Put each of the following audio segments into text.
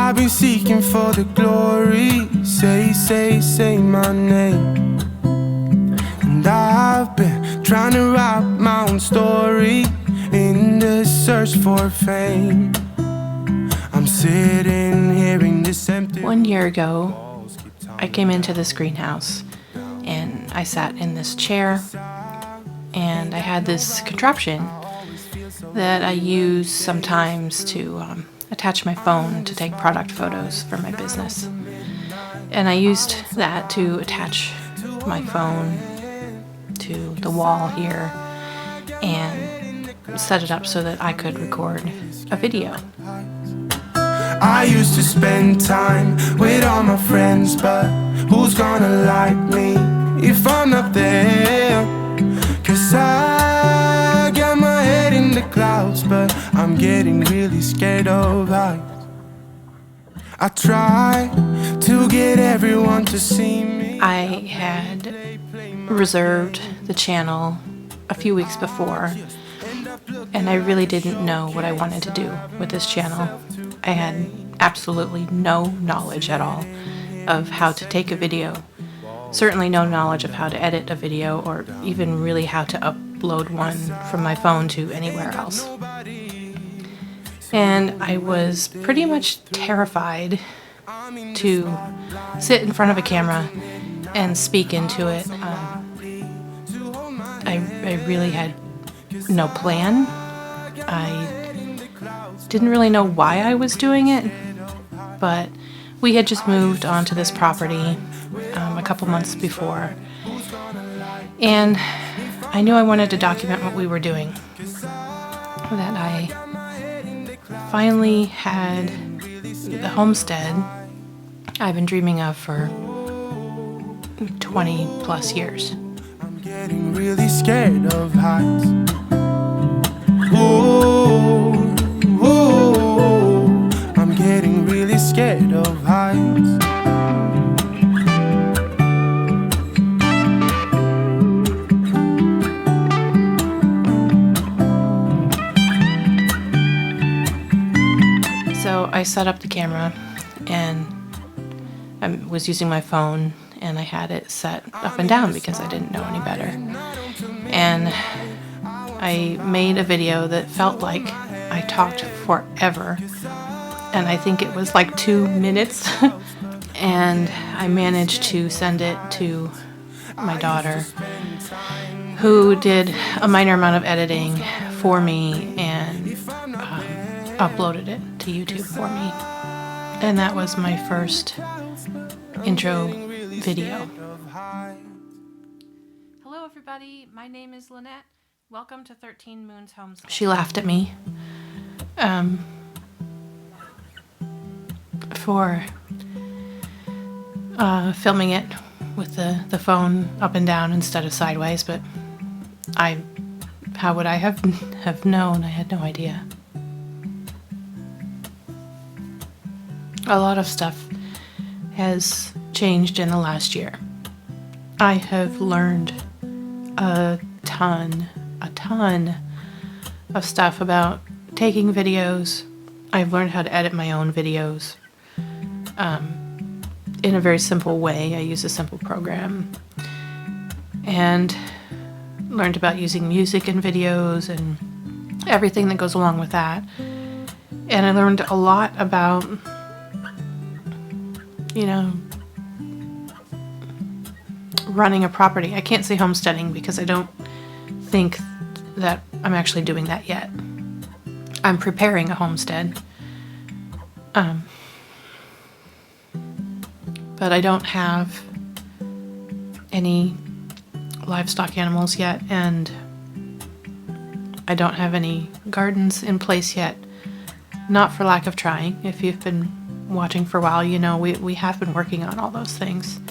I've been seeking for the glory. Say my name. And I've been trying to write my own story in the search for fame. I'm sitting here in this empty. 1 year ago, I came into this greenhouse and I sat in this chair and I had this contraption that I use sometimes to attach my phone to take product photos for my business. And I used that to attach my phone to the wall here and set it up so that I could record a video. I used to spend time with all my friends, but who's gonna like me if I'm not there? 'Cause I got my head in the clouds, but I'm getting really scared of heights. I try to get everyone to see me. I had reserved the channel a few weeks before, and I really didn't know what I wanted to do with this channel. I had absolutely no knowledge at all of how to take a video. Certainly no knowledge of how to edit a video or even really how to upload one from my phone to anywhere else. And I was pretty much terrified to sit in front of a camera and speak into it. I really had no plan. I didn't really know why I was doing it, but we had just moved onto this property a couple months before, and I knew I wanted to document what we were doing. That I finally had the homestead I've been dreaming of for 20 plus years. I'm getting really scared of heights. Ooh, ooh, I'm getting really scared of heights. So I set up the camera and I was using my phone and I had it set up and down because I didn't know any better. And I made a video that felt like I talked forever. And I think it was like 2 minutes. And I managed to send it to my daughter, who did a minor amount of editing for me and uploaded it to YouTube for me. And that was my first intro video. Hello everybody, my name is Lynette. Welcome to 13 Moons Homestead. She laughed at me for filming it with the phone up and down instead of sideways, but how would I have known? I had no idea. A lot of stuff has changed in the last year. I have learned a ton of stuff about taking videos. I've learned how to edit my own videos in a very simple way. I use a simple program, and learned about using music in videos and everything that goes along with that. And I learned a lot about, running a property. I can't say homesteading because I don't think that I'm actually doing that yet. I'm preparing a homestead. But I don't have any livestock animals yet, and I don't have any gardens in place yet. Not for lack of trying. If you've been watching for a while, you know we have been working on all those things.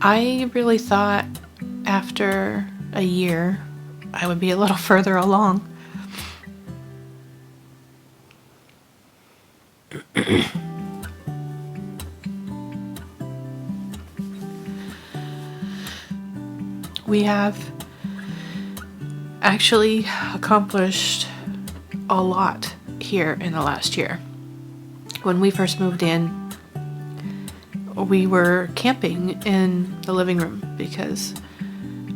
I really thought after a year I would be a little further along. We have actually accomplished a lot here in the last year. When we first moved in, we were camping in the living room because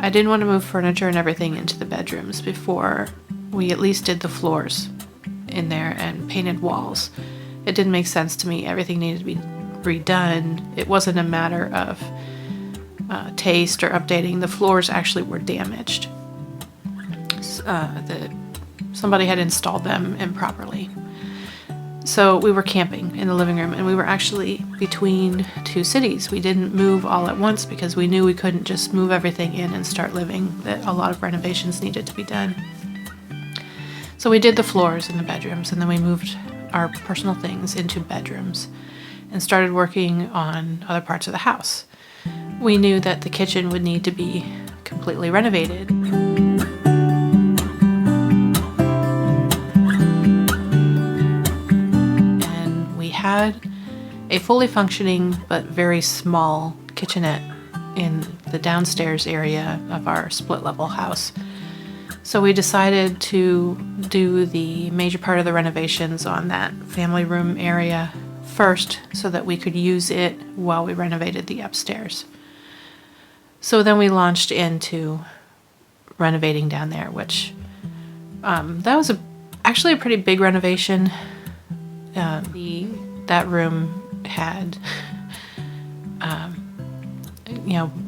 I didn't want to move furniture and everything into the bedrooms before we at least did the floors in there and painted walls. It didn't make sense to me. Everything needed to be redone. It wasn't a matter of taste or updating. The floors actually were damaged. Somebody had installed them improperly. So we were camping in the living room, and we were actually between two cities. We didn't move all at once because we knew we couldn't just move everything in and start living, that a lot of renovations needed to be done. So we did the floors in the bedrooms, and then we moved our personal things into bedrooms and started working on other parts of the house. We knew that the kitchen would need to be completely renovated. Had a fully functioning but very small kitchenette in the downstairs area of our split level house. So we decided to do the major part of the renovations on that family room area first so that we could use it while we renovated the upstairs. So then we launched into renovating down there, which that was actually a pretty big renovation. That room had,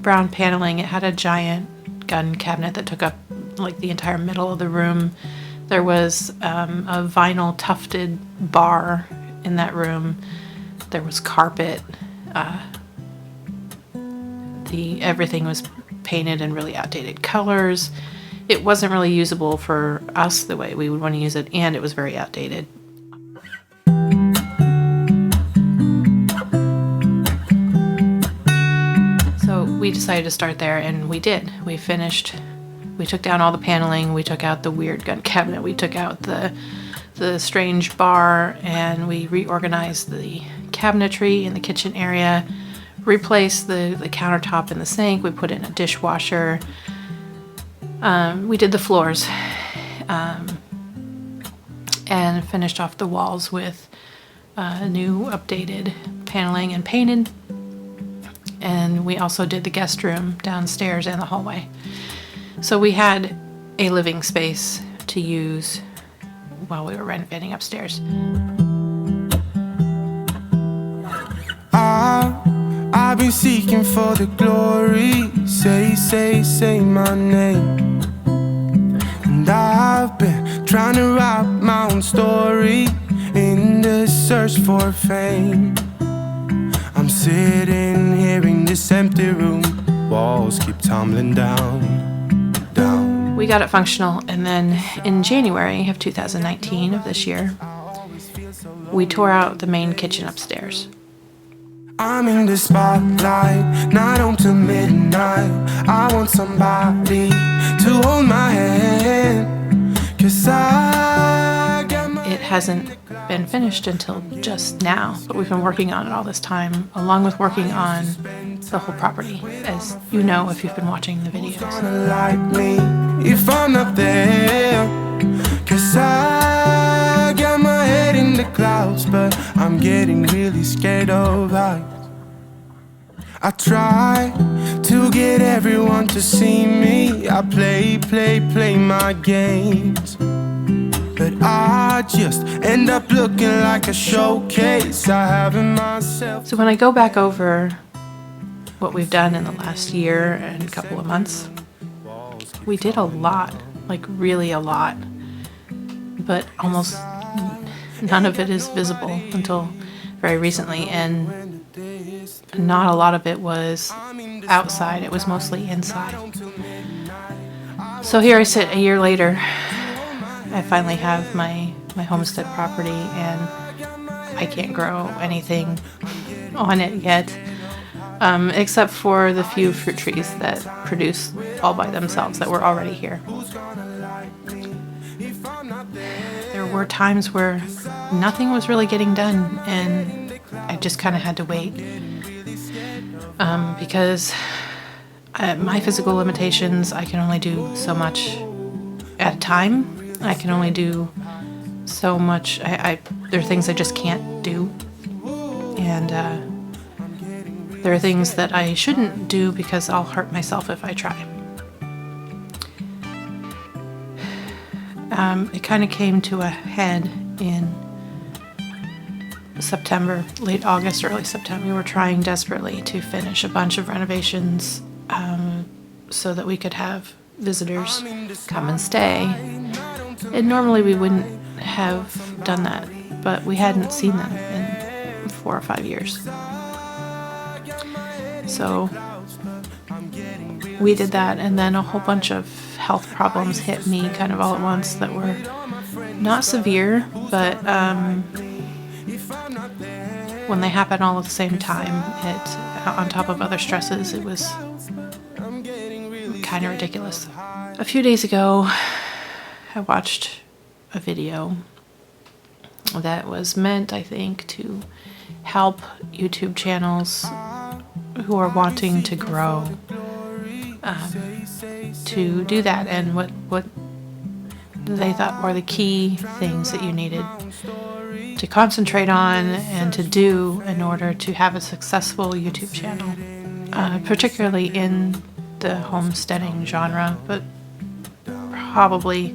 brown paneling. It had a giant gun cabinet that took up like the entire middle of the room. There was a vinyl tufted bar in that room. There was carpet. Everything was painted in really outdated colors. It wasn't really usable for us the way we would want to use it, and it was very outdated. We decided to start there, and we did. We finished. We took down all the paneling. We took out the weird gun cabinet. We took out the strange bar, and we reorganized the cabinetry in the kitchen area, replaced the countertop and the sink. We put in a dishwasher. We did the floors, and finished off the walls with new updated paneling and painted. And we also did the guest room downstairs and the hallway. So we had a living space to use while we were renovating upstairs. I've been seeking for the glory. Say my name. And I've been trying to write my own story in the search for fame. I'm sitting here in this empty room. Walls keep tumbling down. We got it functional, and then in January of 2019 of this year, we tore out the main kitchen upstairs. I'm in the spotlight, night on till midnight. I want somebody to hold my hand, 'cause It hasn't been finished until just now, but we've been working on it all this time, along with working on the whole property, as you know if you've been watching the videos. Like me if I'm not there, 'cause I got my head in the clouds, but I'm getting really scared of heights. I try to get everyone to see me. I play my games, but I just end up looking like a showcase I have in myself. So when I go back over what we've done in the last year and a couple of months, we did a lot, like really a lot, but almost none of it is visible until very recently, and not a lot of it was outside. It was mostly inside. So here I sit a year later. I finally have my homestead property, and I can't grow anything on it yet, except for the few fruit trees that produce all by themselves that were already here. There were times where nothing was really getting done, and I just kind of had to wait, because my physical limitations, I can only do so much at a time. I can only do so much. There are things I just can't do, and there are things that I shouldn't do because I'll hurt myself if I try. It kind of came to a head in September, late August, early September. We were trying desperately to finish a bunch of renovations so that we could have visitors come and stay. And normally we wouldn't have done that, but we hadn't seen them in 4 or 5 years. So we did that, and then a whole bunch of health problems hit me kind of all at once that were not severe, but when they happen all at the same time, on top of other stresses, it was kind of ridiculous. A few days ago, I watched a video that was meant, I think, to help YouTube channels who are wanting to grow to do that, and what they thought were the key things that you needed to concentrate on and to do in order to have a successful YouTube channel, particularly in the homesteading genre, but probably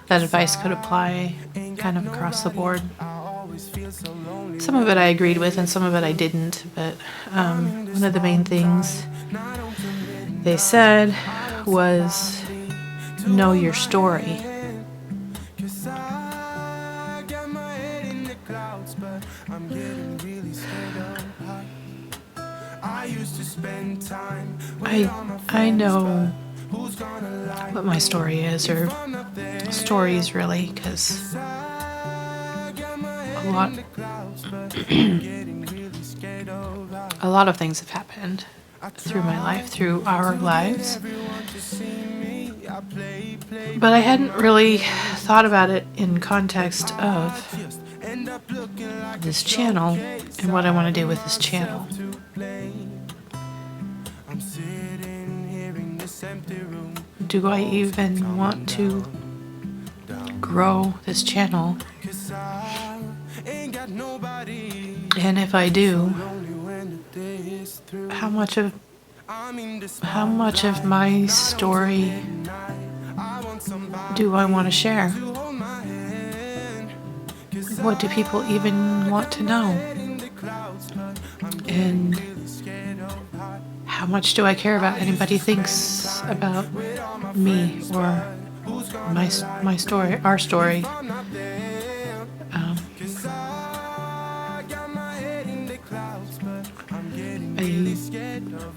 that advice could apply kind of across the board. Some of it I agreed with and some of it I didn't, but one of the main things they said was know your story. I know what my story is, or stories really, because a lot of things have happened through my life, through our lives, but I hadn't really thought about it in context of this channel and what I want to do with this channel. Do I even want to grow this channel? And if I do, how much of my story do I want to share? What do people even want to know? And how much do I care about anybody thinks about me or my story, our story?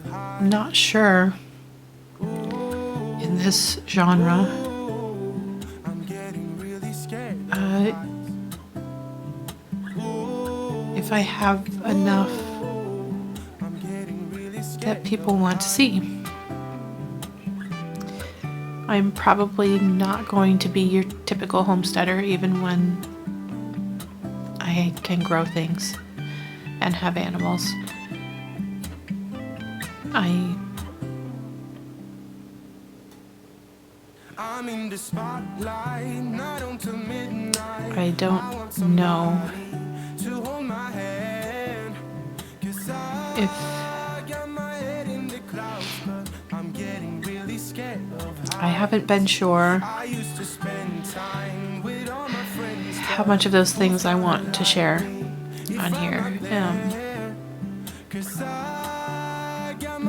I'm not sure in this genre if I have enough that people want to see. I'm probably not going to be your typical homesteader, even when I can grow things and have animals. I don't know if I haven't been sure how much of those things I want to share on here,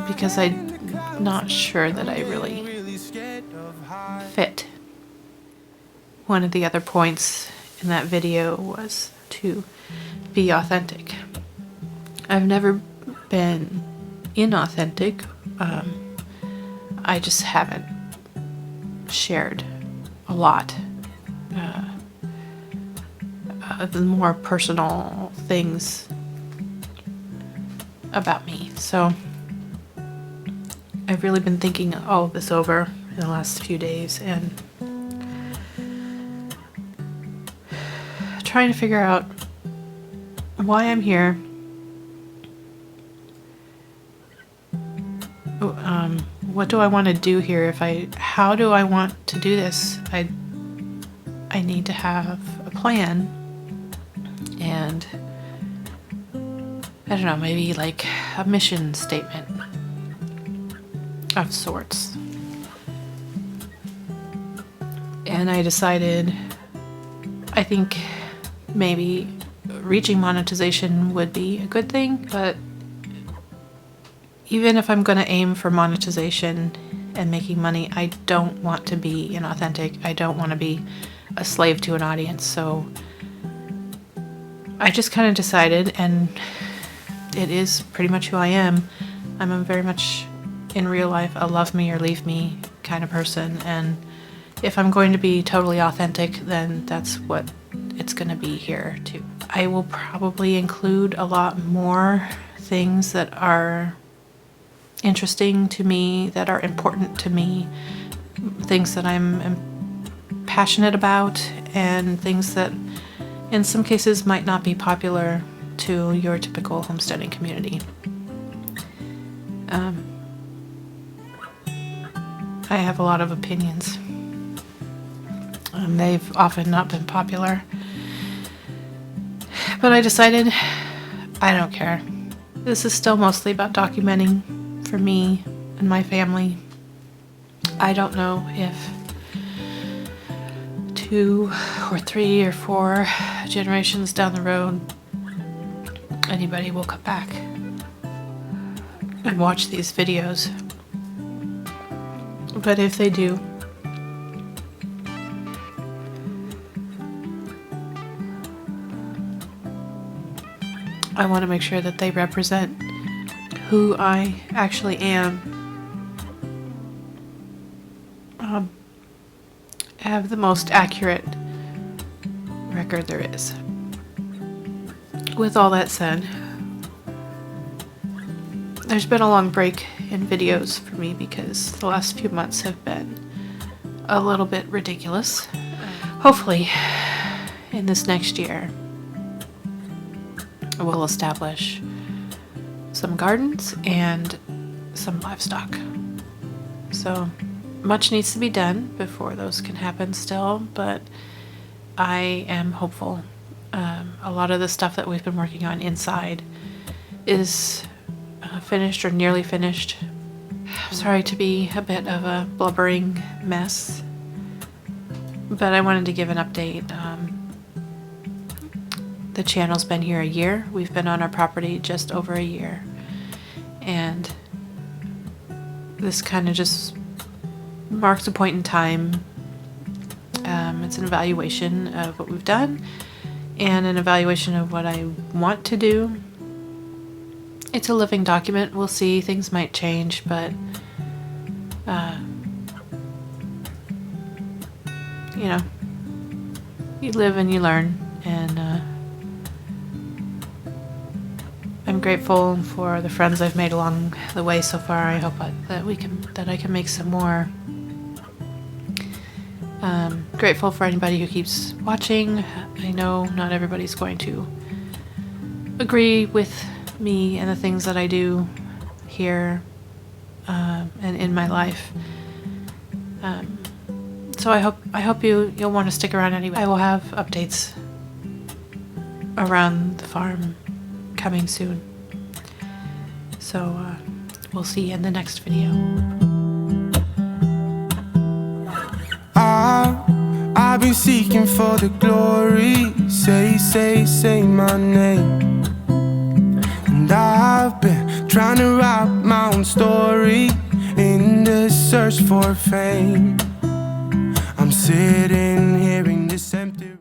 because I'm not sure that I really fit. One of the other points in that video was to be authentic. I've never been inauthentic. I just haven't shared a lot of the more personal things about me. So I've really been thinking all of this over in the last few days and trying to figure out why I'm here, what do I want to do here? How do I want to do this? I need to have a plan and, I don't know, maybe like a mission statement of sorts. And I decided, I think maybe reaching monetization would be a good thing, but even if I'm going to aim for monetization and making money, I don't want to be inauthentic. I don't want to be a slave to an audience. So I just kind of decided, and it is pretty much who I am. I'm a very much, in real life, a love me or leave me kind of person. And if I'm going to be totally authentic, then that's what it's going to be here too. I will probably include a lot more things that are interesting to me, that are important to me, things that I'm passionate about, and things that in some cases might not be popular to your typical homesteading community. I have a lot of opinions. They've often not been popular. But I decided I don't care. This is still mostly about documenting for me and my family. I don't know if 2 or 3 or 4 generations down the road anybody will come back and watch these videos. But if they do, I want to make sure that they represent who I actually am. Have the most accurate record there is. With all that said, there's been a long break in videos for me because the last few months have been a little bit ridiculous. Hopefully, in this next year, we'll establish some gardens and some livestock. So much needs to be done before those can happen still, but I am hopeful. A lot of the stuff that we've been working on inside is finished or nearly finished. I'm sorry to be a bit of a blubbering mess, but I wanted to give an update. The channel's been here a year. We've been on our property just over a year. And this kind of just marks a point in time. It's an evaluation of what we've done and an evaluation of what I want to do. It's a living document. We'll see. Things might change, but you know, you live and you learn, and I'm grateful for the friends I've made along the way so far. I hope that I can make some more. Grateful for anybody who keeps watching. I know not everybody's going to agree with me and the things that I do here and in my life. So I hope you'll want to stick around anyway. I will have updates around the farm coming soon. So we'll see you in the next video. I've been seeking for the glory. Say my name. And I've been trying to write my own story in the search for fame. I'm sitting here in this empty